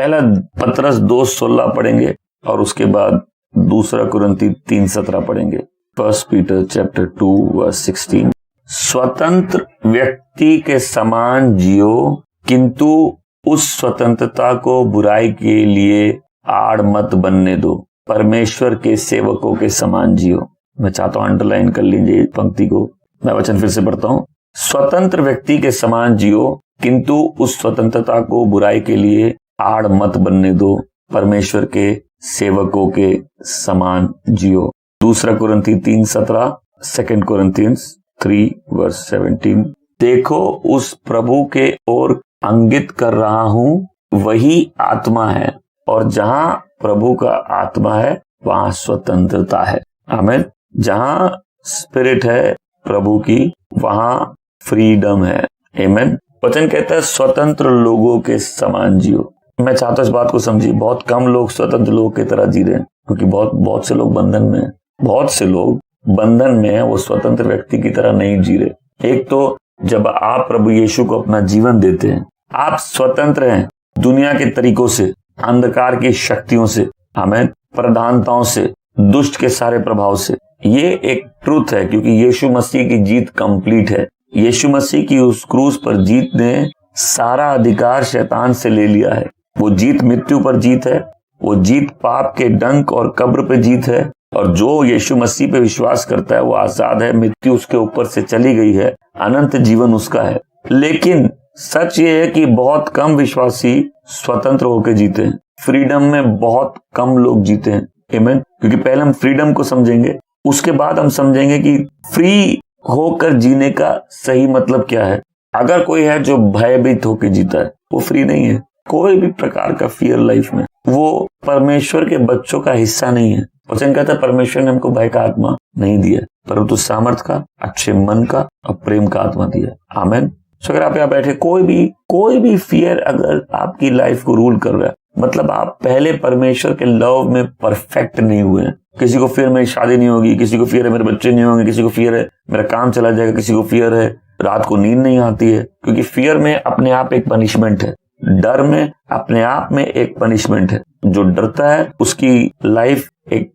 पहला पतरस 2:16 पढ़ेंगे और उसके बाद दूसरा कुरिन्ती 3:17 पढ़ेंगे। 1 पीटर चैप्टर 2:16। स्वतंत्र व्यक्ति के समान जियो, किंतु उस स्वतंत्रता को बुराई के लिए आड़ मत बनने दो। परमेश्वर के सेवकों के समान जियो। मैं चाहता हूं अंडरलाइन कर लीजिए पंक्ति को। मैं वचन फिर से पढ़ता हूं। स्वतंत्र व्यक्ति के समान जियो, किंतु उस स्वतंत्रता को बुराई के लिए आड़ मत बनने दो। परमेश्वर के सेवकों के समान जियो। दूसरा कुरिन्ती 3:17, 2 Corinthians 3:17। देखो उस प्रभु के ओर इंगित कर रहा हूं, वही आत्मा है, और जहां प्रभु का आत्मा है वहां स्वतंत्रता है। आमीन। जहां स्पिरिट है प्रभु की, वहां फ्रीडम है। आमीन। वचन कहता है स्वतंत्र लोगों के समान जियो। मैं चाहता हूं इस बात को समझिए। बहुत कम लोग स्वतंत्र लोगों की तरह जी रहे हैं, क्योंकि बहुत से लोग बंधन में हैं। बहुत से लोग बंधन में है, वो स्वतंत्र व्यक्ति की तरह नहीं जी रहे। एक तो जब आप प्रभु यीशु को अपना जीवन देते हैं, आप स्वतंत्र हैं दुनिया के तरीकों से, अंधकार की शक्तियों से, आमीन, प्रधानताओं से, दुष्ट के सारे प्रभाव से। ये एक ट्रूथ है, क्योंकि यीशु मसीह की जीत कंप्लीट है। यीशु मसीह की उस क्रूस पर जीत ने सारा अधिकार शैतान से ले लिया है। वो जीत मृत्यु पर जीत है, वो जीत पाप के डंक और कब्र पे जीत है, और जो यीशु मसीह पे विश्वास करता है वो आजाद है। मृत्यु उसके ऊपर से चली गई है, अनंत जीवन उसका है। लेकिन सच ये है कि बहुत कम विश्वासी स्वतंत्र होकर जीते हैं। फ्रीडम में बहुत कम लोग जीते हैं। आमीन। क्योंकि पहले हम फ्रीडम को समझेंगे, उसके बाद हम समझेंगे कि फ्री होकर जीने का सही मतलब क्या है। अगर कोई है जो भयभीत होकर जीता है, वो फ्री नहीं है। कोई भी प्रकार का फियर लाइफ में, वो परमेश्वर के बच्चों का हिस्सा नहीं है। वचन कहता है परमेश्वर ने हमको भय का आत्मा नहीं दिया, परंतु सामर्थ का, अच्छे मन का और प्रेम का आत्मा दिया। आमीन। अगर आप यहाँ बैठे, कोई भी फियर अगर आपकी लाइफ को रूल कर रहा है, मतलब आप पहले परमेश्वर के लव में परफेक्ट नहीं हुए हैं। किसी को फियर मेरी शादी नहीं होगी, किसी को फियर है मेरे बच्चे नहीं होंगे, किसी को फियर है मेरा काम चला जाएगा, किसी को फियर है रात को नींद नहीं आती है। क्योंकि फियर में अपने आप एक पनिशमेंट है, डर में अपने आप में एक पनिशमेंट है। जो डरता है उसकी लाइफ एक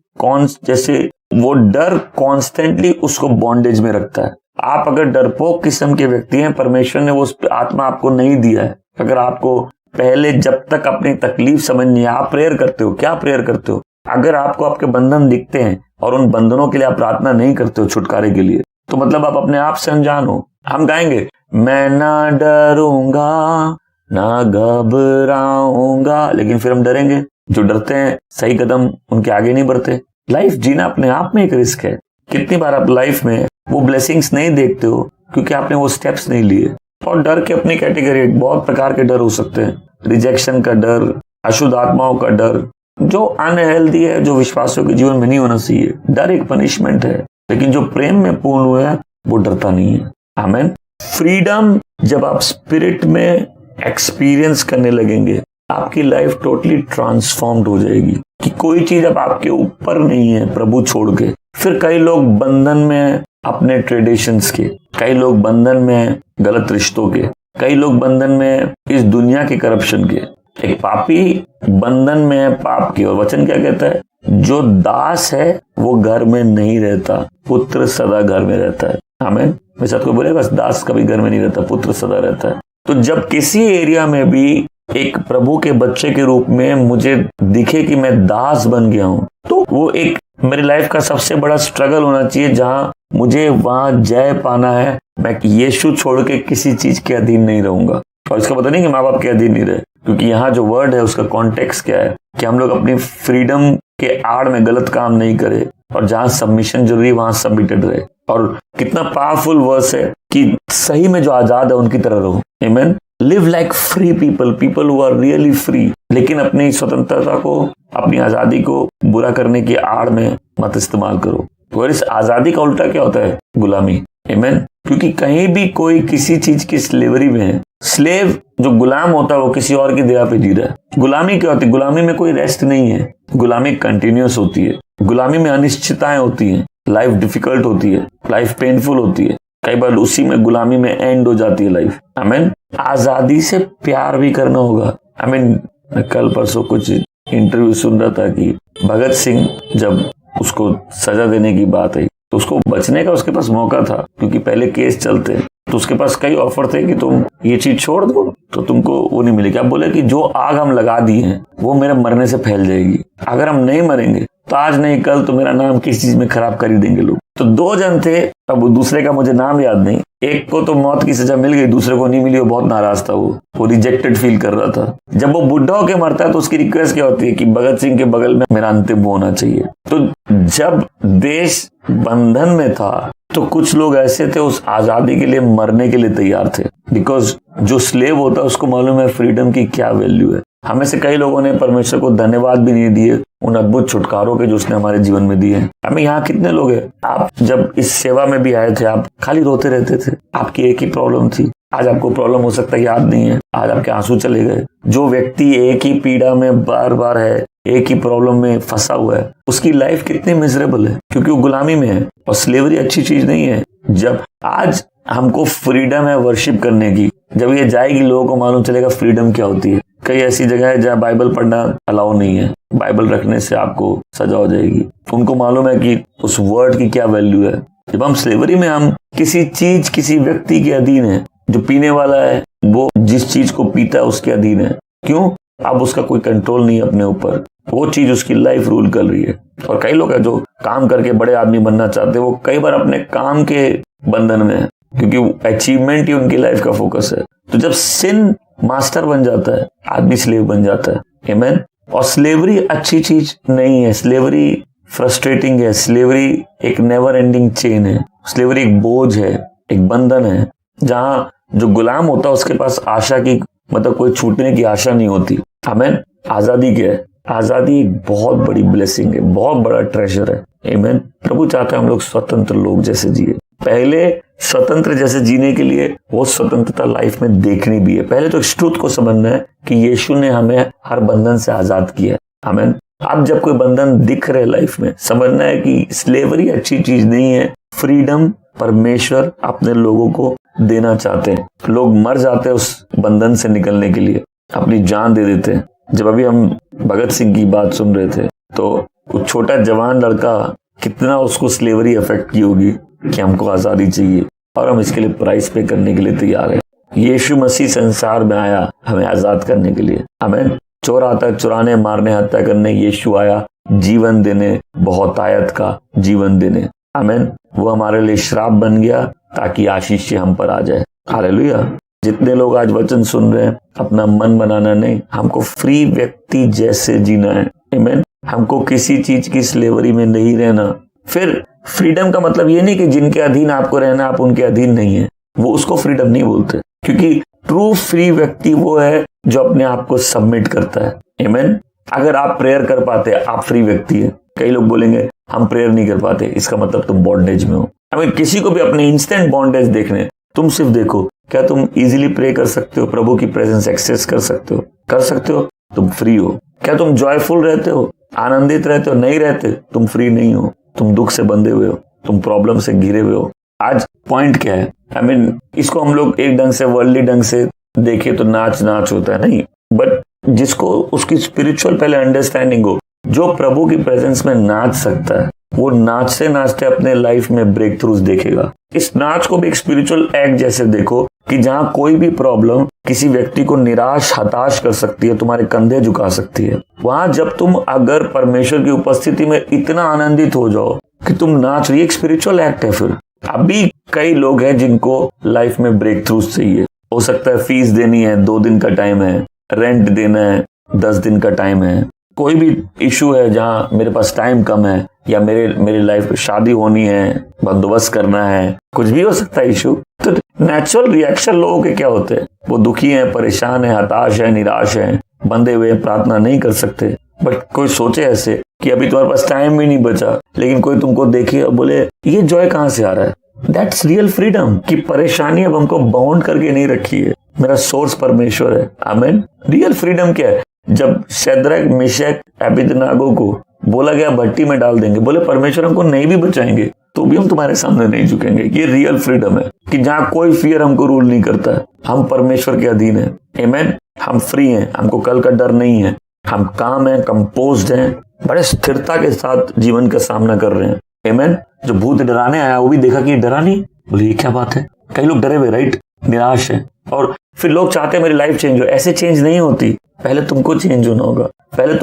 जैसे वो डर कॉन्स्टेंटली उसको बॉन्डेज में रखता है। आप अगर डरपोक किस्म के व्यक्ति हैं, परमेश्वर ने वो आत्मा आपको नहीं दिया है। अगर आपको पहले जब तक अपनी तकलीफ समझनी है, आप प्रेयर करते हो, क्या प्रेयर करते हो? अगर आपको आपके बंधन दिखते हैं और उन बंधनों के लिए आप प्रार्थना नहीं करते हो छुटकारे के लिए, तो मतलब आप अपने आप से अनजान हो। हम गाएंगे मैं ना डरूंगा ना घबराऊंगा, लेकिन फिर हम डरेंगे। जो डरते हैं सही कदम उनके आगे नहीं बढ़ते। लाइफ जीना अपने आप में एक रिस्क है। कितनी बार आप लाइफ में वो ब्लेसिंग्स नहीं देखते हो क्योंकि आपने वो स्टेप्स नहीं लिए। और डर के अपनी कैटेगरी, बहुत प्रकार के डर हो सकते हैं। रिजेक्शन का डर, अशुद्ध आत्माओं का डर, जो अनहेल्दी है, जो विश्वासियों के जीवन में नहीं होना चाहिए। डर एक पनिशमेंट है, लेकिन जो प्रेम में पूर्ण हुआ है वो डरता नहीं है। आमीन। फ्रीडम जब आप स्पिरिट में एक्सपीरियंस करने लगेंगे, आपकी लाइफ टोटली ट्रांसफॉर्म्ड हो जाएगी कि कोई चीज अब आपके ऊपर नहीं है प्रभु छोड़ के। फिर कई लोग बंधन में अपने ट्रेडिशंस के, कई लोग बंधन में गलत रिश्तों के, कई लोग बंधन में इस दुनिया के करप्शन के। एक पापी बंधन में है पाप के। और वचन क्या कहता है? जो दास है वो घर में नहीं रहता, पुत्र सदा घर में रहता है। आमीन। मैं सबको बोले बस दास कभी घर में नहीं रहता, पुत्र सदा रहता है। तो जब किसी एरिया में भी एक प्रभु के बच्चे के रूप में मुझे दिखे कि मैं दास बन गया हूं, तो वो एक मेरी लाइफ का सबसे बड़ा स्ट्रगल होना चाहिए, जहां मुझे वहां जय पाना है। मैं यीशु छोड़ के किसी चीज के अधीन नहीं रहूंगा। और इसका पता नहीं कि माँ बाप के अधीन नहीं रहे, क्योंकि यहाँ जो वर्ड है उसका कॉन्टेक्स्ट क्या है कि हम लोग अपनी फ्रीडम के आड़ में गलत काम नहीं करे, और जहां सबमिशन जरूरी है वहां सबमिटेड रहे। और कितना पावरफुल वर्स है कि सही में जो आजाद है उनकी तरह रहो। आमीन। Live like free people who are really free. लेकिन अपनी स्वतंत्रता को, अपनी आजादी को बुरा करने की आड़ में मत इस्तेमाल करो। और इस आजादी का उल्टा क्या होता है? गुलामी। आमीन। क्योंकि कहीं भी कोई किसी चीज की स्लेवरी में है। स्लेव जो गुलाम होता है वो किसी और की दया पे जी रहा है। गुलामी क्या होती है? गुलामी में कोई रेस्ट नहीं है, गुलामी कंटिन्यूअस होती है। गुलामी में अनिश्चितताएं होती है, लाइफ डिफिकल्ट होती है, लाइफ पेनफुल होती है। कई बार उसी में गुलामी में एंड हो जाती है लाइफ। आमीन। आजादी से प्यार भी करना होगा। आमीन। मैं कल परसों कुछ इंटरव्यू सुन रहा था कि भगत सिंह जब उसको सजा देने की बात आई तो उसको बचने का उसके पास मौका था, क्योंकि पहले केस चलते तो उसके पास कई ऑफर थे कि तुम ये चीज छोड़ दो तो तुमको वो नहीं मिलेगी। अब बोले कि जो आग हम लगा दी है वो मेरे मरने से फैल जाएगी, अगर हम नहीं मरेंगे तो आज नहीं कल तो मेरा नाम किस चीज में खराब कर ही देंगे लोग। तो दो जन थे, अब दूसरे का मुझे नाम याद नहीं, एक को तो मौत की सजा मिल गई, दूसरे को नहीं मिली, वो बहुत नाराज था, वो रिजेक्टेड फील कर रहा था। जब वो बुढ़ा होके मरता है तो उसकी रिक्वेस्ट क्या होती है कि भगत सिंह के बगल में मेरा अंतिम होना चाहिए। तो जब देश बंधन में था तो कुछ लोग ऐसे थे उस आजादी के लिए मरने के लिए तैयार थे, बिकॉज जो स्लेव होता है उसको मालूम है फ्रीडम की क्या वैल्यू है। हमें से कई लोगों ने परमेश्वर को धन्यवाद भी नहीं दिए उन अद्भुत छुटकारों के जो उसने हमारे जीवन में दिए हैं। हमें यहाँ कितने लोग हैं, आप जब इस सेवा में भी आए थे आप खाली रोते रहते थे, आपकी एक ही प्रॉब्लम थी। आज आपको प्रॉब्लम हो सकता है याद नहीं है, आज आपके आंसू चले गए। जो व्यक्ति एक ही पीड़ा में बार बार है, एक ही प्रॉब्लम में फंसा हुआ है, उसकी लाइफ कितनी मिजरेबल है, क्योंकि वो गुलामी में है। और स्लेवरी अच्छी चीज नहीं है। जब आज हमको फ्रीडम है वर्शिप करने की, जब ये जाएगी लोगों को मालूम चलेगा फ्रीडम क्या होती है। कई ऐसी जगह है जहाँ बाइबल पढ़ना अलाउ नहीं है, बाइबल रखने से आपको सजा हो जाएगी। उनको मालूम है कि उस वर्ड की क्या वैल्यू है। जब हम स्लेवरी में, हम किसी चीज किसी व्यक्ति के अधीन है। जो पीने वाला है वो जिस चीज को पीता है उसके अधीन है। क्यों? अब उसका कोई कंट्रोल नहीं है अपने ऊपर, वो चीज उसकी लाइफ रूल कर रही है। और कई लोग हैं जो काम करके बड़े आदमी बनना चाहते हैं, वो कई बार अपने काम के बंधन में है, क्योंकि अचीवमेंट ही उनकी लाइफ का फोकस है। तो जब सिन मास्टर बन जाता है, आदमी स्लेव बन जाता है। आमेन। और स्लेवरी अच्छी चीज नहीं है, स्लेवरी फ्रस्ट्रेटिंग है, स्लेवरी एक नेवर एंडिंग चेन है, स्लेवरी एक बोझ है, एक बंधन है, जहां जो गुलाम होता है उसके पास आशा की, मतलब कोई छूटने की आशा नहीं होती। आमेन। आजादी क्या है? आजादी एक बहुत बड़ी ब्लेसिंग है, बहुत बड़ा ट्रेजर है। आमेन। प्रभु चाहता है हम लोग स्वतंत्र लोग जैसे जिए। पहले स्वतंत्र जैसे जीने के लिए वो स्वतंत्रता लाइफ में देखनी भी है। पहले तो इस ट्रूथ को समझना है कि यीशु ने हमें हर बंधन से आजाद किया। आमीन। अब जब कोई बंधन दिख रहे लाइफ में, समझना है कि स्लेवरी अच्छी चीज नहीं है। फ्रीडम परमेश्वर अपने लोगों को देना चाहते हैं। लोग मर जाते हैं उस बंधन से निकलने के लिए, अपनी जान दे देते हैं। जब अभी हम भगत सिंह की बात सुन रहे थे तो कुछ छोटा जवान लड़का, कितना उसको स्लेवरी अफेक्ट की होगी कि हमको आजादी चाहिए और हम इसके लिए प्राइस पे करने के लिए तैयार है। यीशु मसीह संसार में आया हमें आजाद करने के लिए। आमीन। चोर आता है चुराने, मारने, हत्या करने, यीशु आया जीवन देने, बहुतायत का जीवन देने। आमीन। वो हमारे लिए श्राप बन गया ताकि आशीष हम पर आ जाए। हालेलुया। जितने लोग आज वचन सुन रहे हैं, अपना मन बनाना नहीं, हमको फ्री व्यक्ति जैसे जीना है। आमीन। हमको किसी चीज की स्लेवरी में नहीं रहना। फिर फ्रीडम का मतलब ये नहीं कि जिनके अधीन आपको रहना आप उनके अधीन नहीं है, वो उसको फ्रीडम नहीं बोलते, क्योंकि ट्रू फ्री व्यक्ति वो है जो अपने आप को सबमिट करता है। आमीन। अगर आप प्रेयर कर पाते आप फ्री व्यक्ति है। कई लोग बोलेंगे हम प्रेयर नहीं कर पाते, इसका मतलब तुम बॉन्डेज में हो। हमें किसी को भी अपने इंस्टेंट बॉन्डेज देखने, तुम सिर्फ देखो क्या तुम इजीली प्रे कर सकते हो, प्रभु की प्रेजेंस एक्सेस कर सकते हो, तुम फ्री हो। क्या तुम जॉयफुल रहते हो, आनंदित रहते हो? नहीं रहते, तुम फ्री नहीं हो, तुम दुख से बंधे हुए हो, तुम प्रॉब्लम से घिरे हुए हो। आज पॉइंट क्या है? इसको हम लोग एक ढंग से वर्ल्डली ढंग से देखे तो नाच होता है, नहीं, बट जिसको उसकी स्पिरिचुअल पहले अंडरस्टैंडिंग हो, जो प्रभु की प्रेजेंस में नाच सकता है, वो नाचते नाचते अपने लाइफ में ब्रेक थ्रूज देखेगा। इस नाच को भी एक स्पिरिचुअल एक्ट जैसे देखो कि जहां कोई भी प्रॉब्लम किसी व्यक्ति को निराश हताश कर सकती है, तुम्हारे कंधे झुका सकती है, वहां जब तुम अगर परमेश्वर की उपस्थिति में इतना आनंदित हो जाओ कि तुम नाच रही, एक स्पिरिचुअल एक्ट है। फिर अभी कई लोग हैं जिनको लाइफ में ब्रेक थ्रूज चाहिए। हो सकता है फीस देनी है, 2 दिन का टाइम है, रेंट देना है, 10 दिन का टाइम है, कोई भी इशू है जहां मेरे पास टाइम कम है, या मेरी लाइफ में शादी होनी है, बंदोबस्त करना है, कुछ भी हो सकता है इशू। तो नेचुरल रिएक्शन लोगों के क्या होते हैं? वो दुखी हैं, परेशान हैं, हताश हैं, निराश हैं, बंधे हुए, प्रार्थना नहीं कर सकते। बट कोई सोचे ऐसे कि अभी तुम्हारे पास टाइम भी नहीं बचा, लेकिन कोई तुमको देखे और बोले ये जॉय कहां से आ रहा है? That's real freedom. कि परेशानी अब हमको बाउंड करके नहीं रखी है, मेरा सोर्स परमेश्वर है। आमीन। रियल फ्रीडम क्या है? जब शद्रक, मेशक, अबेदनागो को बोला गया भट्टी में डाल देंगे। बोले परमेश्वर हमको नहीं भी बचाएंगे तो भी हम तुम्हारे सामने नहीं झुकेंगे। ये रियल फ्रीडम है कि जहाँ कोई फियर हमको रूल नहीं करता है, हम परमेश्वर के अधीन है। आमेन। हम फ्री हैं, हमको कल का डर नहीं है, हम काम है, कंपोज्ड हैं, बड़े स्थिरता के साथ जीवन का सामना कर रहे हैं। आमेन। जो भूत डराने आया वो भी देखा कि डरा नहीं। बोले ये क्या बात है। कई लोग डरे हुए, राइट, निराश है, और फिर लोग चाहते हैं मेरी लाइफ चेंज हो। ऐसे चेंज नहीं होती, पहले तुमको चेंज होना होगा। पहले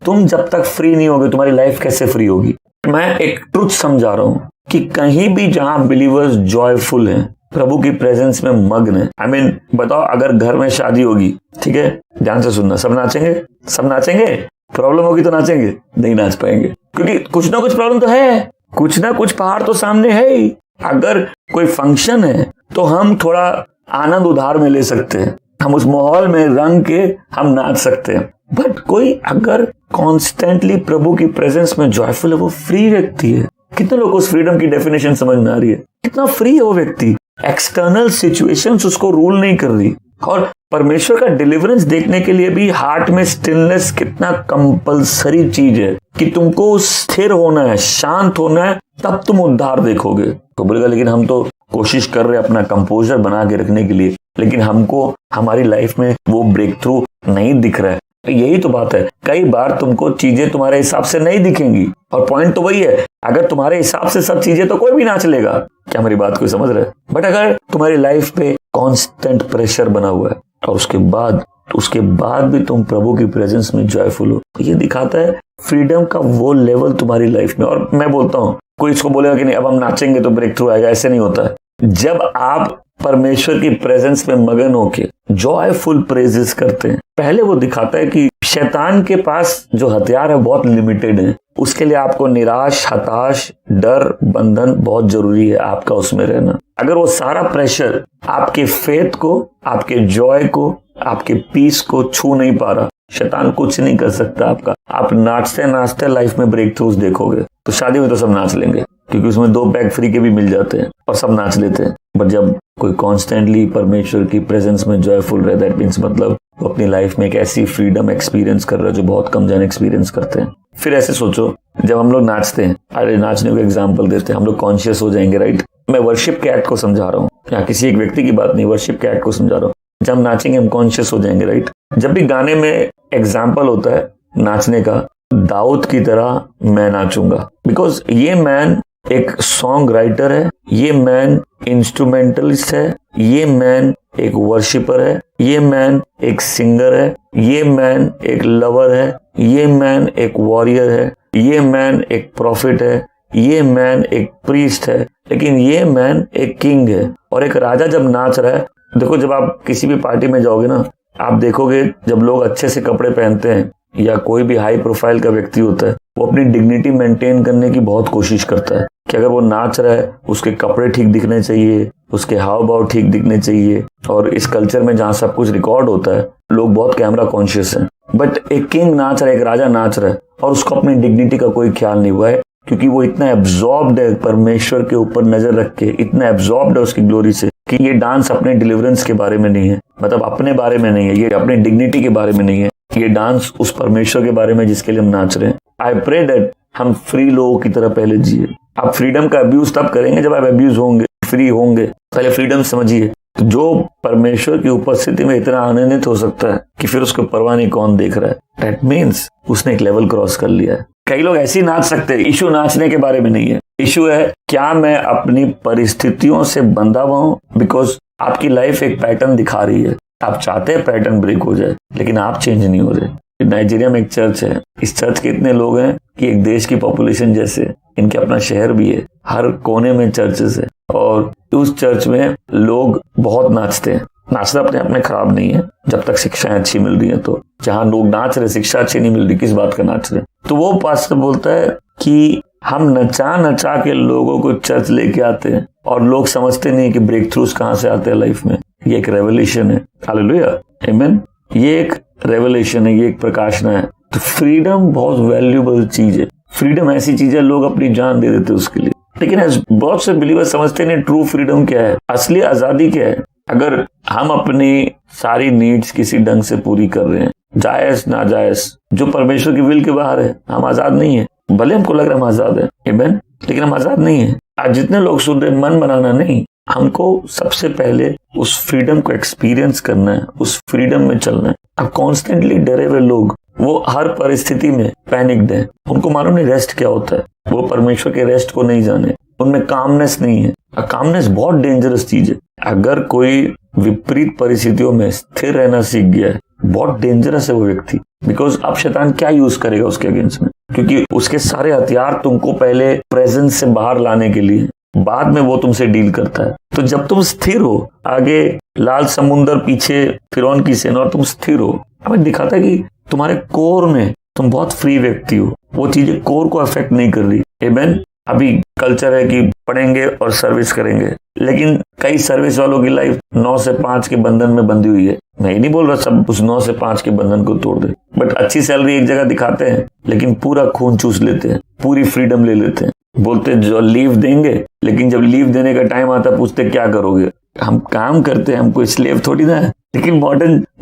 तुम जब तक फ्री नहीं होगे तुम्हारी लाइफ कैसे फ्री होगी। मैं एक ट्रुथ समझा रहा हूँ कि कहीं भी जहां बिलीवर्स जॉयफुल हैं, प्रभु की प्रेजेंस में मग्न है। आई मीन बताओ अगर घर में शादी होगी, ठीक है, ध्यान से सुनना, सब नाचेंगे? सब नाचेंगे? प्रॉब्लम होगी तो नाचेंगे? नहीं नाच पाएंगे, क्योंकि कुछ ना कुछ प्रॉब्लम तो है, कुछ ना कुछ पहाड़ तो सामने है ही। अगर कोई फंक्शन है तो हम थोड़ा आनंद उधार में ले सकते हैं, हम उस माहौल में रंग के हम नाच सकते हैं। बट कोई अगर कॉन्स्टेंटली प्रभु की प्रेजेंस में जॉयफुल है, वो फ्री व्यक्ति है। कितने लोगों को उस फ्रीडम की डेफिनेशन समझ में आ रही है? कितना फ्री है वो व्यक्ति। एक्सटर्नल सिचुएशंस उसको रूल नहीं कर रही। और परमेश्वर का डिलीवरेंस देखने के लिए भी हार्ट में स्टिलनेस कितना कंपलसरी चीज है कि तुमको स्थिर होना है, शांत होना है, तब तुम उद्धार देखोगे। तो बोलेगा लेकिन हम तो कोशिश कर रहे हैं अपना कंपोजर बना के रखने के लिए, लेकिन हमको हमारी लाइफ में वो ब्रेक थ्रू नहीं दिख रहा है। यही तो बात है, कई बार तुमको चीजें तुम्हारे हिसाब से नहीं दिखेंगी, और पॉइंट तो वही है, अगर तुम्हारे हिसाब से सब चीजें तो कोई भी नाच लेगा। क्या मेरी बात कोई समझ रहा है? बट अगर तुम्हारी लाइफ पे कांस्टेंट प्रेशर बना हुआ है और उसके बाद भी तुम प्रभु की प्रेजेंस में जॉयफुल हो, ये दिखाता है फ्रीडम का वो लेवल तुम्हारी लाइफ में। और मैं बोलता हूँ, कोई इसको बोलेगा कि नहीं अब हम नाचेंगे तो ब्रेक थ्रू आएगा, ऐसे नहीं होता है। जब आप परमेश्वर की प्रेजेंस में मगन होके जॉयफुल प्रेजेस करते हैं, पहले वो दिखाता है कि शैतान के पास जो हथियार है बहुत लिमिटेड है। उसके लिए आपको निराश, हताश, डर, बंधन बहुत जरूरी है आपका उसमें रहना। अगर वो सारा प्रेशर आपके फेथ को, आपके जॉय को, आपके पीस को छू नहीं पा रहा, शैतान कुछ नहीं कर सकता आपका। आप नाचते नाचते लाइफ में ब्रेक थ्रूज देखोगे। तो शादी में तो सब नाच लेंगे क्योंकि उसमें 2 बैग फ्री के भी मिल जाते हैं और सब नाच लेते हैं। बट जब कोई कॉन्स्टेंटली परमेश्वर की प्रेजेंस में जॉयफुल रहता है, मीन्स मतलब वो अपनी लाइफ में एक ऐसी फ्रीडम एक्सपीरियंस कर रहा है जो बहुत कम जन एक्सपीरियंस करते हैं। फिर ऐसे सोचो, जब हम लोग नाचते हैं, अरे नाचने को एग्जाम्पल देते हैं, हम लोग कॉन्शियस हो जाएंगे, राइट। मैं वर्शिप के एक्ट को समझा रहा हूँ, यहाँ किसी एक व्यक्ति की बात नहीं, वर्शिप के एक्ट को समझा रहा हूँ। जब हम नाचेंगे हम कॉन्शियस हो जाएंगे, राइट। जब भी गाने में एग्जाम्पल होता है नाचने का, दाऊद की तरह मैं नाचूंगा, बिकॉज ये मैन एक सॉन्ग राइटर है, ये मैन इंस्ट्रूमेंटलिस्ट है, ये मैन एक वर्शिपर है, ये मैन एक सिंगर है, ये मैन एक लवर है, ये मैन एक वॉरियर है, ये मैन एक प्रॉफिट है, ये मैन एक प्रीस्ट है, लेकिन ये मैन एक किंग है। और एक राजा जब नाच रहा है, देखो जब आप किसी भी पार्टी में जाओगे ना, आप देखोगे जब लोग अच्छे से कपड़े पहनते हैं या कोई भी हाई प्रोफाइल का व्यक्ति होता है, वो अपनी डिग्निटी मेंटेन करने की बहुत कोशिश करता है कि अगर वो नाच रहा है उसके कपड़े ठीक दिखने चाहिए, उसके हाव भाव ठीक दिखने चाहिए। और इस कल्चर में जहाँ सब कुछ रिकॉर्ड होता है, लोग बहुत कैमरा कॉन्शियस हैं। बट एक किंग नाच रहा है, एक राजा नाच रहा है, और उसको अपनी डिग्निटी का कोई ख्याल नहीं हुआ है, क्योंकि वो इतना एब्जॉर्ब्ड है परमेश्वर के ऊपर नजर रख के, इतना एब्जॉर्ब्ड है उसकी ग्लोरी से कि ये डांस अपने डिलीवरेंस के बारे में नहीं है, मतलब अपने बारे में नहीं है, ये अपनी डिग्निटी के बारे में नहीं है, ये डांस उस परमेश्वर के बारे में जिसके लिए हम नाच रहे हैं। आई प्रे दैट हम फ्री लोगों की तरह पहले जिए। आप फ्रीडम का अब्यूज तब करेंगे जब आप अब्यूज होंगे, फ्री होंगे। पहले फ्रीडम समझिए। तो जो परमेश्वर की उपस्थिति में इतना आनंदित हो सकता है कि फिर उसको परवाह नहीं कौन देख रहा है, दैट मीन्स उसने एक लेवल क्रॉस कर लिया है। कई लोग ऐसे ही नाच सकते हैं। इशू नाचने के बारे में नहीं है, इशू है क्या मैं अपनी परिस्थितियों से बंधा हुआ हूं। बिकॉज आपकी लाइफ एक पैटर्न दिखा रही है, आप चाहते हैं पैटर्न ब्रेक हो जाए, लेकिन आप चेंज नहीं हो रहे। नाइजीरिया में एक चर्च है, इस चर्च के इतने लोग हैं कि एक देश की पॉपुलेशन जैसे, इनके अपना शहर भी है, हर कोने में चर्चेस है, और उस चर्च में लोग बहुत नाचते हैं। नाचना अपने आप में खराब नहीं है जब तक शिक्षाएं अच्छी मिल रही है। तो जहां लोग नाच रहे, शिक्षा अच्छी नहीं मिल रही, किस बात का नाच रहे। तो वो पास्टर बोलता है कि हम नचा नचा के लोगों को चर्च लेके आते हैं, और लोग समझते नहीं कि ब्रेक थ्रूज कहां से आते हैं लाइफ में। ये एक रेवलेशन है। हालेलुया, आमीन। ये एक रेवलेशन है, ये एक प्रकाशना है। तो फ्रीडम बहुत वैल्यूएबल चीज है। फ्रीडम ऐसी चीज है लोग अपनी जान दे देते हैं उसके लिए, लेकिन बहुत से बिलीवर समझते नहीं ट्रू फ्रीडम क्या है, असली आजादी क्या है। अगर हम अपनी सारी नीड्स किसी ढंग से पूरी कर रहे हैं, जायज नाजायज, जो परमेश्वर की विल के बाहर है, हम आजाद नहीं है। भले हमको लग रहा है हम आजाद है, आमीन, लेकिन हम आजाद नहीं है। आज जितने लोग सुन रहे, मन बनाना नहीं, हमको सबसे पहले उस फ्रीडम को एक्सपीरियंस करना है, उस फ्रीडम में चलना है। अब कॉन्स्टेंटली डरे हुए लोग, वो हर परिस्थिति में पैनिक्ड है, उनको मालूम नहीं रेस्ट क्या होता है, वो परमेश्वर के रेस्ट को नहीं जाने, उनमें कामनेस नहीं है। कामनेस बहुत डेंजरस चीज है। अगर कोई विपरीत परिस्थितियों में स्थिर रहना सीख गया है, बहुत डेंजरस है वो व्यक्ति। बिकॉज अब शैतान क्या यूज करेगा उसके अगेंस्ट में, क्योंकि उसके सारे हथियार तुमको पहले प्रेजेंस से बाहर लाने के लिए, बाद में वो तुमसे डील करता है। तो जब तुम स्थिर हो, आगे लाल समुंदर, पीछे फिरौन की सेना, और तुम स्थिर हो, हमें दिखाता है कि तुम्हारे कोर में तुम बहुत फ्री व्यक्ति हो, वो चीजें कोर को अफेक्ट नहीं कर रही। आमीन। अभी कल्चर है कि पढ़ेंगे और सर्विस करेंगे, लेकिन कई सर्विस वालों की लाइफ 9 से 5 के बंधन में बंधी हुई है। मैं ये नहीं बोल रहा सब उस 9 से 5 के बंधन को तोड़ दे, बट अच्छी सैलरी एक जगह दिखाते हैं, लेकिन पूरा खून चूस लेते हैं, पूरी फ्रीडम ले लेते हैं, बोलते जो लीव देंगे, लेकिन जब लीव देने का टाइम आता पूछते क्या करोगे। हम काम करते हैं, हम कोई स्लेव थोड़ी ना है। लेकिन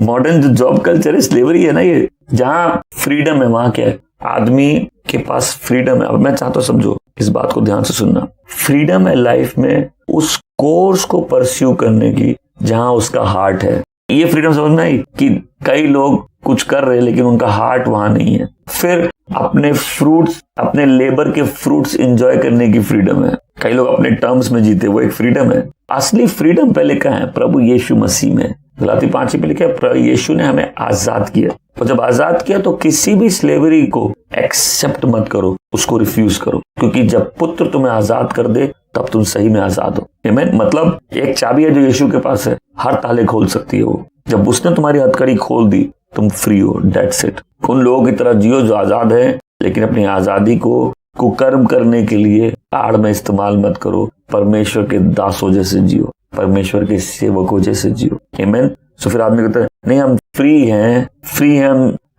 मॉडर्न जो जॉब कल्चर है, स्लेवरी है ना ये। जहाँ फ्रीडम है वहां क्या है, आदमी के पास फ्रीडम है। अब मैं चाहता हूं समझो, इस बात को ध्यान से सुनना। फ्रीडम है लाइफ में उस कोर्स को परस्यू करने की जहां उसका हार्ट है। ये फ्रीडम समझना ही कि कई लोग कुछ कर रहे हैं लेकिन उनका हार्ट वहां नहीं है। फिर अपने फ्रूट्स, अपने लेबर के फ्रूट्स एंजॉय करने की फ्रीडम है। कई लोग अपने टर्म्स में जीते, वो एक फ्रीडम है। असली फ्रीडम पहले कहाँ है? प्रभु यीशु मसीह में। गलाती 5 पे लिखा है यीशु ने हमें आजाद किया, और जब आजाद किया तो किसी भी स्लेवरी को एक्सेप्ट मत करो, उसको रिफ्यूज करो, क्योंकि जब पुत्र तुम्हें आजाद कर दे तब तुम सही में आजाद हो। आमीन। मतलब एक चाबी है जो यीशु के पास है, हर ताले खोल सकती है वो। जब उसने तुम्हारी हथकड़ी खोल दी, तुम फ्री हो। That's it. उन लोगों की तरह जियो जो आजाद है, लेकिन अपनी आजादी को कुकर्म करने के लिए आड़ में इस्तेमाल मत करो। परमेश्वर के दासों जैसे जियो, परमेश्वर के सेवकों जैसे जियो। आमीन। सो फिर आदमी कहता है नहीं हम फ्री हैं,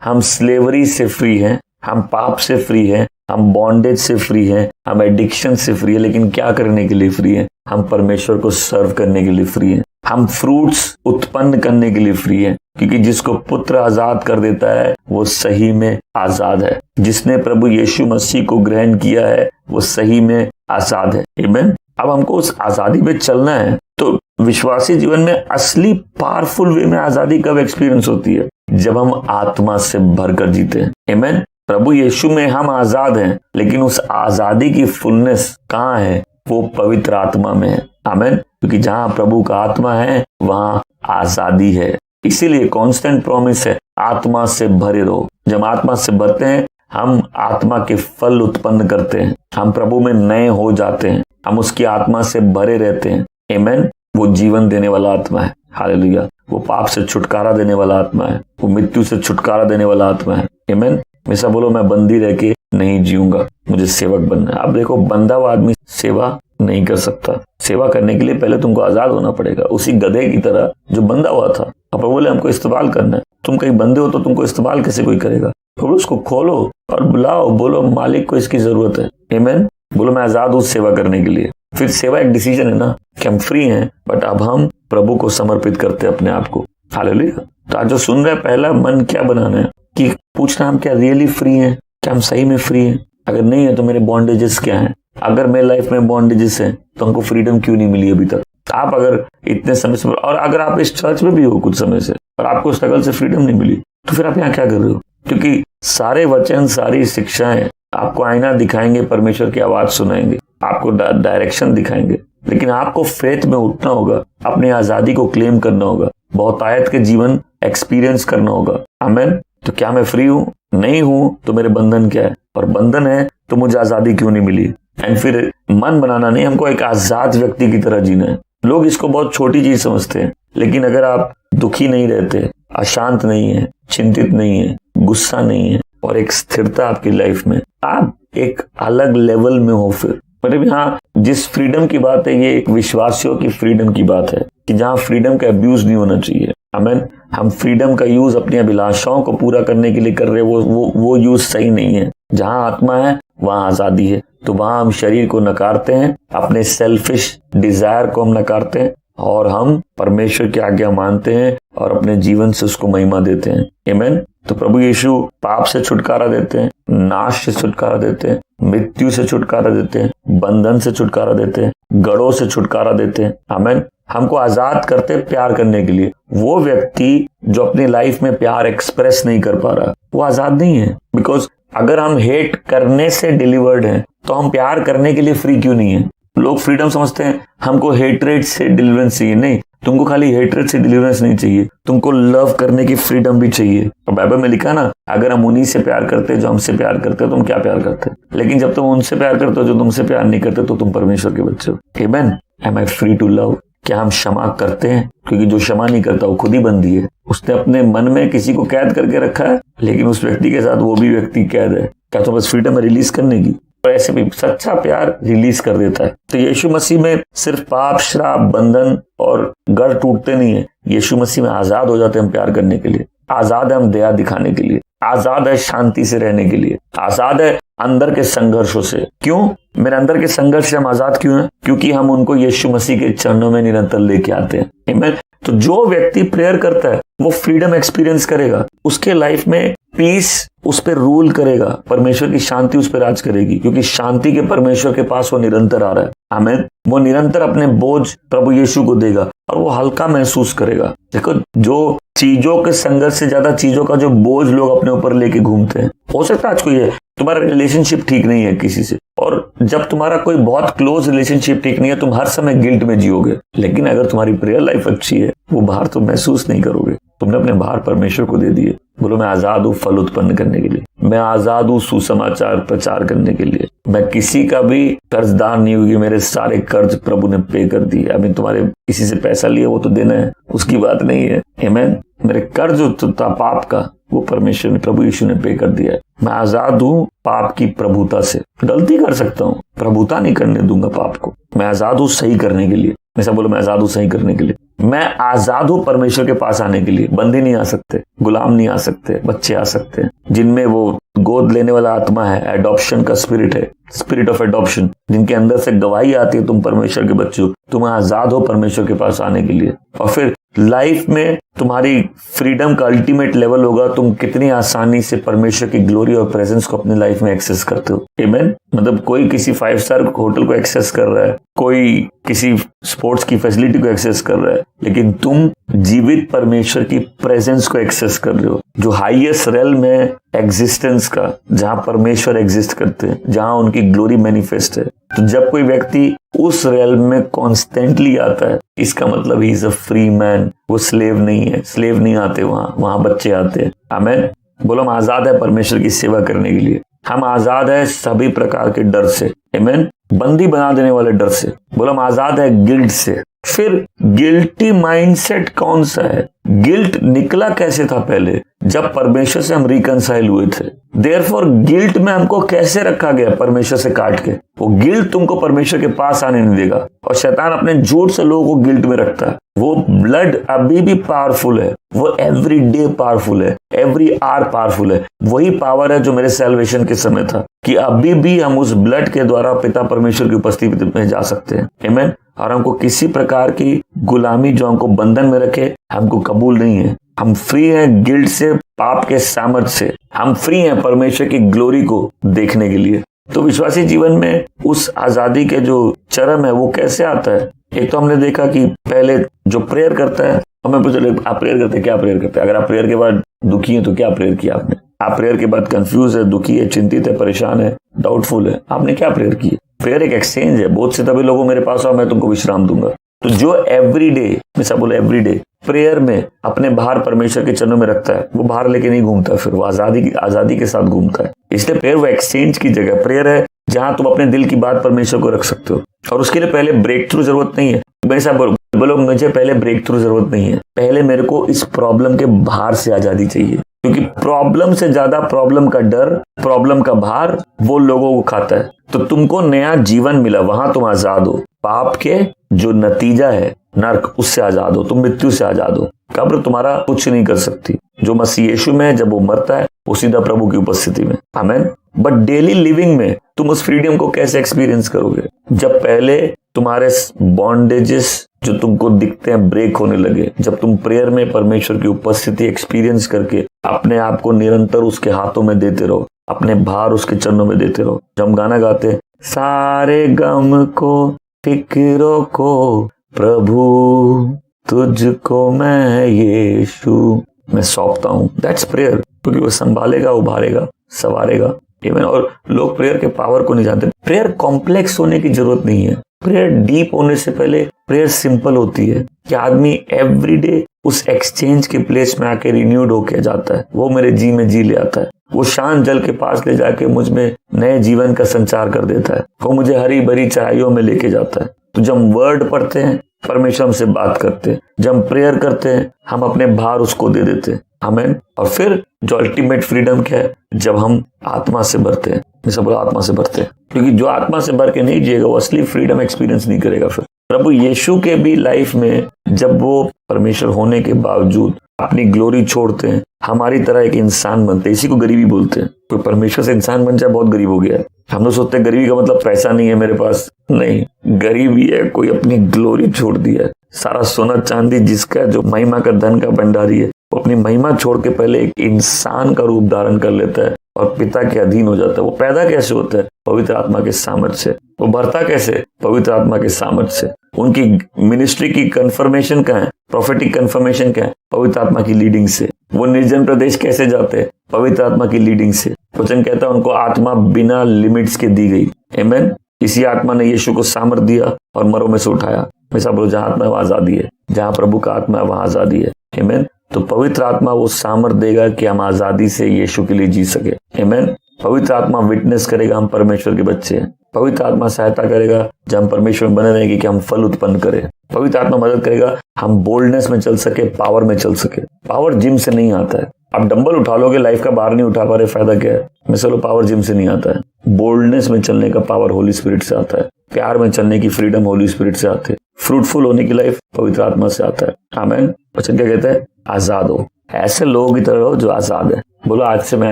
हम स्लेवरी से फ्री हैं, हम पाप से फ्री हैं, हम बॉन्डेज से फ्री हैं, हम एडिक्शन से फ्री है। लेकिन क्या करने के लिए फ्री हैं? हम परमेश्वर को सर्व करने के लिए फ्री हैं। हम फ्रूट्स उत्पन्न करने के लिए फ्री हैं, क्योंकि जिसको पुत्र आजाद कर देता है वो सही में आजाद है। जिसने प्रभु यीशु मसीह को ग्रहण किया है वो सही में आजाद है। आमीन। अब हमको उस आजादी पे चलना है। तो विश्वासी जीवन में असली पावरफुल वे में आजादी कब एक्सपीरियंस होती है? जब हम आत्मा से भरकर जीते हैं। आमीन। प्रभु यीशु में हम आजाद हैं, लेकिन उस आजादी की फुलनेस कहाँ है? वो पवित्र आत्मा में है। आमीन। क्योंकि जहाँ प्रभु का आत्मा है वहाँ आजादी है। इसीलिए कांस्टेंट प्रॉमिस है, आत्मा से भरे रहो। जब आत्मा से भरते हैं, हम आत्मा के फल उत्पन्न करते हैं, हम प्रभु में नए हो जाते हैं, हम उसकी आत्मा से भरे रहते हैं। आमीन। वो जीवन देने वाला आत्मा है। हालेलुया। वो पाप से छुटकारा देने वाला आत्मा है, वो मृत्यु से छुटकारा देने वाला आत्मा है। आमीन। हमेशा बोलो मैं बंदी रह के नहीं जीऊंगा, मुझे सेवक बनना है। अब देखो, बंधा हुआ आदमी सेवा नहीं कर सकता। सेवा करने के लिए पहले तुमको आजाद होना पड़ेगा, उसी गधे की तरह जो बंधा हुआ था। अब बोले हमको इस्तेमाल करना है। तुम कहीं बंदे हो तो तुमको इस्तेमाल कैसे कोई करेगा? बोलो उसको खोलो और बुलाओ, बोलो मालिक को इसकी जरूरत है। आमीन। बोलो मैं आजाद हूँ सेवा करने के लिए। फिर सेवा एक डिसीजन है ना कि हम फ्री हैं, बट अब हम प्रभु को समर्पित करते हैं अपने आप को। हालेलुया। तो आज जो सुन रहे हैं, पहला मन क्या बनाना है कि पूछना हम क्या रियली फ्री हैं? क्या हम सही में फ्री हैं? अगर नहीं है तो मेरे बॉन्डेजेस क्या हैं? अगर मेरे लाइफ में बॉन्डेजेस हैं तो हमको फ्रीडम क्यों नहीं मिली अभी तक? आप अगर इतने समय से, और अगर आप इस चर्च में भी हो कुछ समय से और आपको स्ट्रगल से फ्रीडम नहीं मिली, तो फिर आप यहाँ क्या कर रहे हो? क्योंकि सारे वचन, सारी शिक्षाएं आपको आईना दिखाएंगे, परमेश्वर की आवाज सुनाएंगे, आपको डायरेक्शन दिखाएंगे, लेकिन आपको फेथ में उठना होगा, अपनी आजादी को क्लेम करना होगा, बहुतायत के जीवन एक्सपीरियंस करना होगा। आमीन। तो क्या मैं फ्री हूँ? नहीं हूँ तो मेरे बंधन क्या है? और बंधन है तो मुझे आजादी क्यों नहीं मिली? एंड फिर मन बनाना नहीं, हमको एक आजाद व्यक्ति की तरह जीना है। लोग इसको बहुत छोटी चीज समझते हैं, लेकिन अगर आप दुखी नहीं रहते, अशांत नहीं है, चिंतित नहीं है, गुस्सा नहीं है, और एक स्थिरता आपकी लाइफ में, आप एक अलग लेवल में हो। फिर मतलब यहाँ जिस फ्रीडम की बात है, ये एक विश्वासियों की फ्रीडम की बात है कि जहाँ फ्रीडम का अब्यूज नहीं होना चाहिए। आमीन। हम फ्रीडम का यूज अपनी अभिलाषाओं को पूरा करने के लिए कर रहे, वो यूज सही नहीं है। जहाँ आत्मा है वहाँ आजादी है। तो वहाँ हम शरीर को नकारते हैं, अपने सेल्फिश डिजायर को हम नकारते हैं, और हम परमेश्वर की आज्ञा मानते हैं और अपने जीवन से उसको महिमा देते हैं। आमीन। तो प्रभु यीशु पाप से छुटकारा देते हैं, नाश से छुटकारा देते हैं, मृत्यु से छुटकारा देते हैं, बंधन से छुटकारा देते हैं, गढ़ों से छुटकारा देते हैं। आमीन। हमको आजाद करते प्यार करने के लिए। वो व्यक्ति जो अपनी लाइफ में प्यार एक्सप्रेस नहीं कर पा रहा, वो आजाद नहीं है। बिकॉज अगर हम हेट करने से डिलीवर्ड हैं तो हम प्यार करने के लिए फ्री क्यों नहीं है? लोग फ्रीडम समझते हैं हमको हेट्रेट से डिलीवरेंस चाहिए। नहीं, तुमको खाली हेट्रेट से डिलीवरेंस नहीं चाहिए, तुमको लव करने की फ्रीडम भी चाहिए। और बाइबल में लिखा ना, अगर हम उन्हीं से प्यार करते जो हमसे प्यार करते हो, तुम क्या प्यार करते? लेकिन जब तुम उनसे प्यार करते हो जो तुमसे प्यार नहीं करते, तो तुम परमेश्वर के बच्चे हो। आमीन। Am I free to love? क्या हम क्षमा करते हैं? क्योंकि जो क्षमा नहीं करता वो खुद ही बंदी है। उसने अपने मन में किसी को कैद करके रखा है, लेकिन उस व्यक्ति के साथ वो भी व्यक्ति कैद है। क्या तो बस फ्रीडम है रिलीज करने की? और ऐसे भी सच्चा प्यार रिलीज कर देता है। तो यीशु मसीह में सिर्फ पाप, श्राप, बंधन और गढ़ टूटते नहीं है। यीशु मसीह में आजाद हो जाते हैं हम प्यार करने के लिए, आजाद है हम दया दिखाने के लिए, आजाद है शांति से रहने के लिए, आजाद है अंदर के संघर्षों से। क्यों? मेरे अंदर के संघर्ष से हम आजाद क्यों हैं? क्योंकि हम उनको यीशु मसीह के चरणों में निरंतर लेके आते हैं। आमीन। तो जो व्यक्ति प्रेयर करता है वो फ्रीडम एक्सपीरियंस करेगा, उसके लाइफ में पीस उस पर रूल करेगा, परमेश्वर की शांति उस पर राज करेगी, क्योंकि शांति के परमेश्वर के पास वो निरंतर आ रहा है। आमीन। वो निरंतर अपने बोझ प्रभु यीशु को देगा और वो हल्का महसूस करेगा। देखो, जो चीजों के संघर्ष से ज्यादा चीजों का जो बोझ लोग अपने ऊपर लेके घूमते हैं। हो सकता है आज कोई है तुम्हारा रिलेशनशिप ठीक नहीं है किसी से, और जब तुम्हारा कोई बहुत क्लोज रिलेशनशिप ठीक नहीं है, तुम हर समय गिल्ट में जियोगे। लेकिन अगर तुम्हारी प्रेयर लाइफ अच्छी है, वो भार तुम महसूस नहीं करोगे। तुमने अपने भार परमेश्वर को दे दिए। बोलो, मैं आजाद हूँ फल उत्पन्न करने के लिए, मैं आजाद हूँ सुसमाचार प्रचार करने के लिए, मैं किसी का भी कर्जदार नहीं हुई, मेरे सारे कर्ज प्रभु ने पे कर दिए। अभी तुम्हारे किसी से पैसा लिए वो तो देना है, उसकी बात नहीं है। आमीन। मेरे कर्ज जो था पाप का, वो परमेश्वर ने, प्रभु यीशु ने पे कर दिया है। मैं आजाद हूँ पाप की प्रभुता से। गलती कर सकता हूँ, प्रभुता नहीं करने दूंगा पाप को। मैं आजाद हूँ सही करने के लिए। ऐसा बोलो, मैं आजाद हूँ सही करने के लिए। मैं आजाद हूँ परमेश्वर के पास आने के लिए। बंदी नहीं आ सकते, गुलाम नहीं आ सकते, बच्चे आ सकते हैं जिनमें वो गोद लेने वाला आत्मा है, एडॉप्शन का स्पिरिट है, स्पिरिट ऑफ एडॉप्शन, जिनके अंदर से गवाही आती है तुम परमेश्वर के बच्चे हो। तुम आजाद हो परमेश्वर के पास आने के लिए। और फिर लाइफ में तुम्हारी फ्रीडम का अल्टीमेट लेवल होगा, तुम कितनी आसानी से परमेश्वर की ग्लोरी और प्रेजेंस को अपनी लाइफ में एक्सेस करते हो। आमीन। मतलब कोई किसी 5 स्टार होटल को एक्सेस कर रहा है, कोई किसी स्पोर्ट्स की फैसिलिटी को एक्सेस कर रहा है, लेकिन तुम जीवित परमेश्वर की प्रेजेंस को एक्सेस कर रहे हो, जो हाईएस्ट रेल्म है एग्जिस्टेंस का, जहां परमेश्वर एग्जिस्ट करते हैं, जहां उनकी ग्लोरी मैनिफेस्ट है। तो जब कोई व्यक्ति उस रेल्म में कॉन्स्टेंटली आता है, इसका मतलब he is a free man. वो स्लेव नहीं है, स्लेव नहीं आते वहां बच्चे आते हैं। आमीन। बोलो, हम आजाद है परमेश्वर की सेवा करने के लिए। हम आजाद है सभी प्रकार के डर से। आमीन। बंदी बना देने वाले डर से। बोलो, हम आजाद है गिल्ट से। फिर गिल्टी माइंडसेट कौन सा है? गिल्ट निकला कैसे था पहले? जब परमेश्वर से हम रिकंसाइल हुए थे। देयरफॉर गिल्ट में हमको कैसे रखा गया? परमेश्वर से काट के। वो गिल्ट तुमको परमेश्वर के पास आने नहीं देगा, और शैतान अपने झूठ से लोगों को गिल्ट में रखता है। वो ब्लड अभी भी पावरफुल है, वो एवरी डे पावरफुल है, एवरी आवर पावरफुल है। वही पावर है जो मेरे सैल्वेशन के समय था, कि अभी भी हम उस ब्लड के द्वारा पिता परमेश्वर की उपस्थिति में जा सकते हैं। आमीन। और हमको किसी प्रकार की गुलामी जो हमको बंधन में रखे, हमको कबूल नहीं है। हम फ्री हैं गिल्ट से, पाप के सामर्थ्य से। हम फ्री हैं परमेश्वर की ग्लोरी को देखने के लिए। तो विश्वासी जीवन में उस आजादी के जो चरम है वो कैसे आता है? एक तो हमने देखा कि पहले जो प्रेयर करता है, हमें पूछे आप प्रेयर करते, क्या प्रेयर करते हैं? अगर आप प्रेयर के बाद दुखी हैं तो क्या प्रेयर किया आपने? आप प्रेयर के बाद कंफ्यूज है, दुखी है, चिंतित है, परेशान है, डाउटफुल है, आपने क्या प्रेयर की? प्रेयर एक एक्सचेंज है। बहुत से तभी लोगों मेरे पास आओ, मैं तुमको विश्राम दूंगा। तो जो एवरीडे, मैं सब बोला एवरीडे प्रेयर में अपने बाहर परमेश्वर के चरणों में रखता है, वो बाहर लेके नहीं घूमता, फिर वो आजादी के साथ घूमता है। इसलिए प्रेयर वो एक्सचेंज की जगह प्रेयर है, जहां तुम अपने दिल की बात परमेश्वर को रख सकते हो। और उसके लिए पहले ब्रेक थ्रू जरूरत नहीं है। मेरे साथ बोलो, मुझे पहले ब्रेक थ्रू जरूरत नहीं है, पहले मेरे को इस प्रॉब्लम के भार से आजादी चाहिए। क्योंकि प्रॉब्लम से ज्यादा प्रॉब्लम का डर, प्रॉब्लम का भार वो लोगों को खाता है। तो तुमको नया जीवन मिला, वहां तुम आजाद हो। पाप के जो नतीजा है नर्क, उससे आजाद हो, तुम मृत्यु से आजाद हो। कब्र तुम्हारा कुछ नहीं कर सकती। जो मसीह यीशु में है, जब वो मरता है वो सीधा प्रभु की उपस्थिति में। आमेन। बट डेली लिविंग में तुम उस फ्रीडम को कैसे एक्सपीरियंस करोगे? जब पहले तुम्हारे बॉन्डेजेस जो तुमको दिखते हैं ब्रेक होने लगे, जब तुम प्रेयर में परमेश्वर की उपस्थिति एक्सपीरियंस करके अपने आप को निरंतर उसके हाथों में देते रहो, अपने भार उसके चरणों में देते रहो। जब हम गाना गाते हैं, सारे गम को फिक्रों को प्रभु तुझको मैं यीशु मैं सौंपता हूँ। दैट्स प्रेयर, क्योंकि वो संभालेगा, उभारेगा, सवारेगा। आमीन। और लोग प्रेयर के पावर को नहीं जानते। प्रेयर कॉम्प्लेक्स होने की जरूरत नहीं है। प्रेयर डीप होने से पहले प्रेयर सिंपल होती है कि आदमी एवरीडे उस एक्सचेंज के प्लेस में आके रिन्यूड होके जाता है। वो मेरे जी में जी ले आता है। वो शांत जल के पास ले जाके मुझ में नए जीवन का संचार कर देता है। वो मुझे हरी भरी चढ़ाइयों में लेके जाता है। तो जब हम वर्ड पढ़ते हैं, परमेश्वर हमसे बात करते हैं। जब हम प्रेयर करते हैं, हम अपने भार उसको दे देते हैं। आमीन। और फिर जो अल्टीमेट फ्रीडम क्या है? जब हम आत्मा से भरते हैं। जैसे बोला, आत्मा से भरते हैं, क्योंकि जो आत्मा से भर के नहीं जिएगा वो असली फ्रीडम एक्सपीरियंस नहीं करेगा। फिर प्रभु यीशु के भी लाइफ में जब वो परमेश्वर होने के बावजूद अपनी ग्लोरी छोड़ते हैं, हमारी तरह एक इंसान बनते हैं। इसी को गरीबी बोलते हैं। कोई परमेश्वर से इंसान बन जाए, बहुत गरीब हो गया है। हम लोग सोचते हैं गरीबी का मतलब पैसा नहीं है मेरे पास। नहीं, गरीबी है कोई अपनी ग्लोरी छोड़ दिया है। सारा सोना चांदी जिसका, जो महिमा का धन का भंडारी है, वो अपनी महिमा छोड़ के पहले एक इंसान का रूप धारण कर लेता है और पिता के अधीन हो जाता है। वो पैदा कैसे होता है? पवित्र आत्मा के सामर्थ्य से। वो बढ़ता कैसे? पवित्र आत्मा के सामर्थ्य से। उनकी मिनिस्ट्री की कंफर्मेशन क्या है? प्रोफेटिक कंफर्मेशन क्या है? पवित्र आत्मा की लीडिंग से। वो निर्जन प्रदेश कैसे जाते हैं? पवित्र आत्मा की लीडिंग से। वचन कहता है उनको आत्मा बिना लिमिट्स के दी गई। आमीन। इसी आत्मा ने यीशु को सामर्थ दिया और मरों में से उठाया। हमेशा बोलो, जहां आत्मा है वहां आजादी है। जहां प्रभु का आत्मा है वहां आजादी है। आमीन। तो पवित्र आत्मा वो सामर्थ देगा कि हम आजादी से यीशु के लिए जी सके। आमीन। पवित्र आत्मा विटनेस करेगा हम परमेश्वर के बच्चे हैं। पवित्र आत्मा सहायता करेगा जब हम परमेश्वर में बने रहेंगे कि हम फल उत्पन्न करें। पवित्र आत्मा मदद करेगा हम बोल्डनेस में चल सके, पावर में चल सके। पावर जिम से नहीं आता है। आप डंबल उठा लोगे, लाइफ का बाहर नहीं उठा पा रहे, फायदा क्या है? मिसालो, पावर जिम से नहीं आता है। बोल्डनेस में चलने का पावर होली स्पिरिट से आता है। प्यार में चलने की फ्रीडम होली स्पिरिट से आती है। फ्रूटफुल होने की लाइफ पवित्र आत्मा से आता है। आमीन। वचन क्या कहता है? आजाद हो। ऐसे लोगों की तरह हो जो आजाद है। बोलो, आज से मैं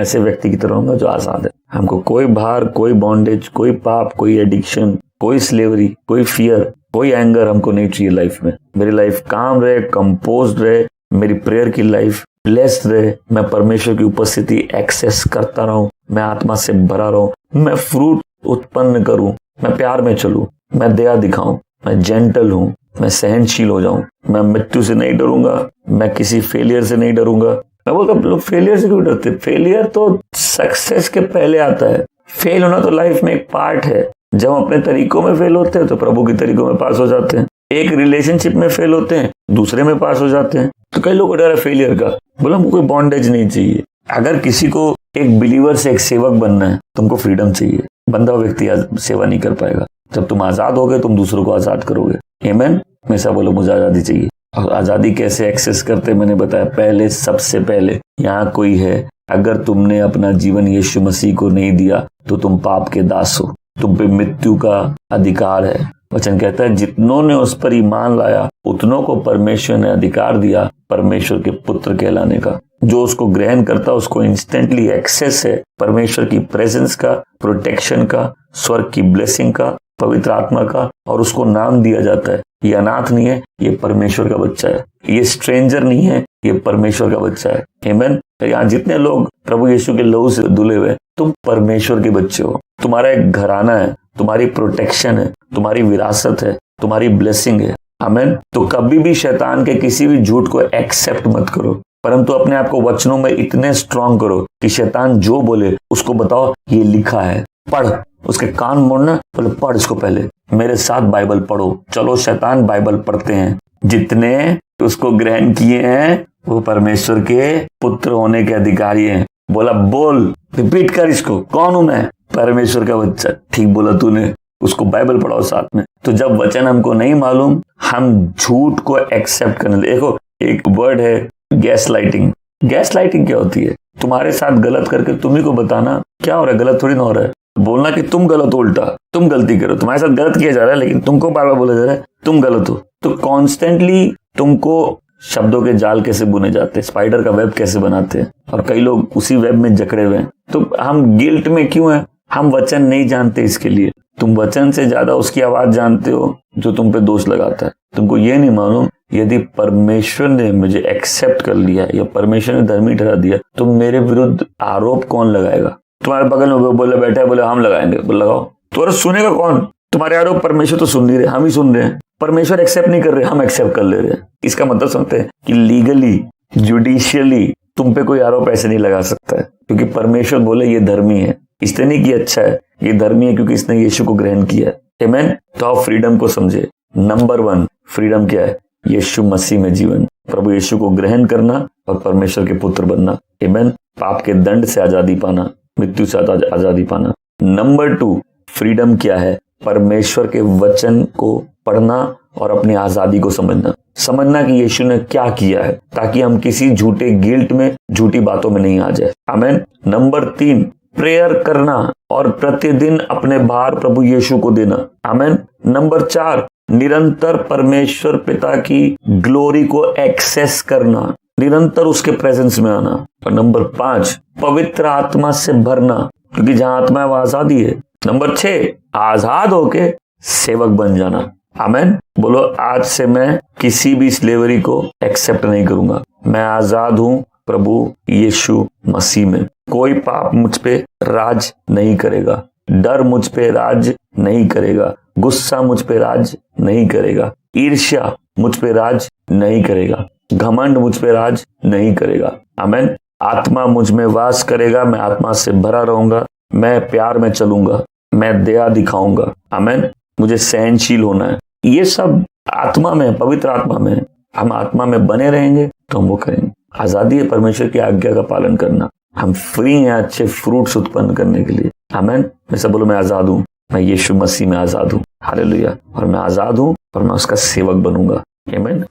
ऐसे व्यक्ति की तरह हूँ जो आजाद है। हमको कोई भार, कोई बॉन्डेज, कोई पाप, कोई एडिक्शन, कोई स्लेवरी, कोई फियर, कोई एंगर हमको नहीं चाहिए लाइफ में। मेरी लाइफ काम रहे, कंपोज्ड रहे, मेरी प्रेयर की लाइफ ब्लेस्ड रहे, मैं परमेश्वर की उपस्थिति एक्सेस करता रहूं, मैं आत्मा से भरा रहूं, मैं फ्रूट उत्पन्न करूं, मैं प्यार में चलूं, मैं दया दिखाऊं, मैं जेंटल हूं, मैं सहनशील हो जाऊं, मैं मृत्यु से नहीं डरूंगा, मैं किसी फेलियर से नहीं डरूंगा। मैं बोलता हूं, लोग फेलियर से क्यों डरते? फेलियर तो सक्सेस के पहले आता है। फेल होना तो लाइफ में एक पार्ट है। जब हम अपने तरीकों में फेल होते हैं तो प्रभु के तरीकों में पास हो जाते हैं। एक रिलेशनशिप में फेल होते हैं, दूसरे में पास हो जाते हैं। तो कई लोग डर है फेलियर का। बोला, हमको कोई बॉन्डेज नहीं चाहिए। अगर किसी को एक बिलीवर से एक सेवक बनना है, तुमको फ्रीडम चाहिए। बंधा व्यक्ति सेवा नहीं कर पाएगा। जब तुम आजाद होगे, तुम दूसरों को आजाद करोगे। आमीन। हमेशा बोलो, मुझे आजादी चाहिए। और आजादी कैसे एक्सेस करते, मैंने बताया। पहले, सबसे पहले, यहाँ कोई है, अगर तुमने अपना जीवन यीशु मसीह को नहीं दिया तो तुम पाप के दास हो। तुम पे मृत्यु का अधिकार है। वचन कहता है, जितनों ने उस पर ईमान लाया उतनों को परमेश्वर ने अधिकार दिया परमेश्वर के पुत्र कहलाने का। जो उसको ग्रहण करता उसको इंस्टेंटली एक्सेस है परमेश्वर की प्रेजेंस का, प्रोटेक्शन का, स्वर्ग की ब्लेसिंग का, पवित्र आत्मा का, और उसको नाम दिया जाता है। ये अनाथ नहीं है, ये परमेश्वर का बच्चा है। ये स्ट्रेंजर नहीं है, ये परमेश्वर का बच्चा है। आमीन। यहाँ जितने लोग प्रभु यीशु के लहू से धुले हुए, तुम परमेश्वर के बच्चे हो। तुम्हारा एक घराना है, तुम्हारी प्रोटेक्शन है, तुम्हारी विरासत है, तुम्हारी ब्लेसिंग है। आमीन। तो कभी भी शैतान के किसी भी झूठ को एक्सेप्ट मत करो, परंतु अपने आप को वचनों में इतने स्ट्रांग करो कि शैतान जो बोले उसको बताओ, ये लिखा है, पढ़। उसके कान मोड़ना, बोले पढ़ इसको, पहले मेरे साथ बाइबल पढ़ो। चलो शैतान बाइबल पढ़ते हैं। जितने उसको ग्रहण किए हैं वो परमेश्वर के पुत्र होने के अधिकारी हैं। बोला, बोल, रिपीट कर इसको, कौन हूं मैं? परमेश्वर का बच्चा। ठीक बोला तूने। उसको बाइबल पढ़ाओ साथ में। तो जब वचन हमको नहीं मालूम, हम झूठ को एक्सेप्ट करने। देखो, एक वर्ड है गैस लाइटिंग। गैस लाइटिंग क्या होती है? तुम्हारे साथ गलत करके तुम्ही को बताना क्या हो रहा है, गलत थोड़ी ना हो रहा है। बोलना कि तुम गलत हो, उल्टा तुम गलती करो। तुम्हारे साथ गलत किया जा रहा है लेकिन तुमको बार बार बोला जा रहा है तुम गलत हो। तो कॉन्स्टेंटली तुमको शब्दों के जाल कैसे बुने जाते हैं, स्पाइडर का वेब कैसे बनाते हैं, और कई लोग उसी वेब में जकड़े हुए हैं। तो हम गिल्ट में क्यों हैं? हम वचन नहीं जानते। इसके लिए तुम वचन से ज्यादा उसकी आवाज जानते हो जो तुम पे दोष लगाता है। तुमको ये नहीं मालूम, यदि परमेश्वर ने मुझे एक्सेप्ट कर लिया या परमेश्वर ने धर्मी ठहरा दिया तो मेरे विरुद्ध आरोप कौन लगाएगा? तुम्हारे बगल में बोले बैठा है, बोले हम लगाएंगे, बोले लगाओ। तो सुनेगा कौन? तुम्हारे आरोप परमेश्वर तो सुन नहीं रहे, हम ही सुन रहे हैं। परमेश्वर एक्सेप्ट नहीं कर रहे, हम एक्सेप्ट कर ले रहे हैं। इसका मतलब समझते हैं कि लीगली, जुडिशियली तुम पे कोई आरोप ऐसे नहीं लगा सकता है, क्योंकि परमेश्वर बोले ये धर्मी है। इसने नहीं कि अच्छा है, ये धर्मी है क्योंकि इसने यीशु को ग्रहण किया है। आमेन। तो आप फ्रीडम को समझे। नंबर 1 फ्रीडम क्या है? यीशु मसीह में जीवन, प्रभु यीशु को ग्रहण करना और परमेश्वर के पुत्र बनना। आमेन। पाप के दंड से आजादी पाना, मृत्यु से आजादी पाना। नंबर 2 फ्रीडम क्या है? परमेश्वर के वचन को पढ़ना और अपनी आजादी को समझना कि यीशु ने क्या किया है, ताकि हम किसी झूठे गिल्ट में, झूठी बातों में नहीं आ जाए। आमेन। नंबर 3 प्रेयर करना और प्रतिदिन अपने भार प्रभु यीशु को देना। आमेन। नंबर 4 निरंतर परमेश्वर पिता की ग्लोरी को एक्सेस करना, निरंतर उसके प्रेजेंस में आना। और नंबर 5 पवित्र आत्मा से भरना, क्योंकि जहां आत्मा है वहां आजादी है। नंबर 6 आजाद होके सेवक बन जाना। आमेन। बोलो, आज से मैं किसी भी स्लेवरी को एक्सेप्ट नहीं करूंगा। मैं आजाद हूं प्रभु यीशु मसीह में। कोई पाप मुझ पे राज नहीं करेगा, डर मुझ पे राज नहीं करेगा, गुस्सा मुझ पे राज नहीं करेगा, ईर्ष्या मुझ पे राज नहीं करेगा, घमंड मुझ पे राज नहीं करेगा। आमेन। आत्मा मुझ में वास करेगा, मैं आत्मा से भरा रहूंगा, मैं प्यार में चलूंगा, मैं दया दिखाऊंगा। आमेन। मुझे सहनशील होना है। ये सब आत्मा में, पवित्र आत्मा में। हम आत्मा में बने रहेंगे तो हम वो करेंगे। आजादी है परमेश्वर की आज्ञा का पालन करना। हम फ्री हैं अच्छे फ्रूट्स उत्पन्न करने के लिए। आमेन। मैं सब बोलो, मैं आजाद हूं, मैं यीशु मसीह में आजाद हूं। हालेलुया। और मैं आजाद हूं और मैं उसका सेवक बनूंगा। आमेन।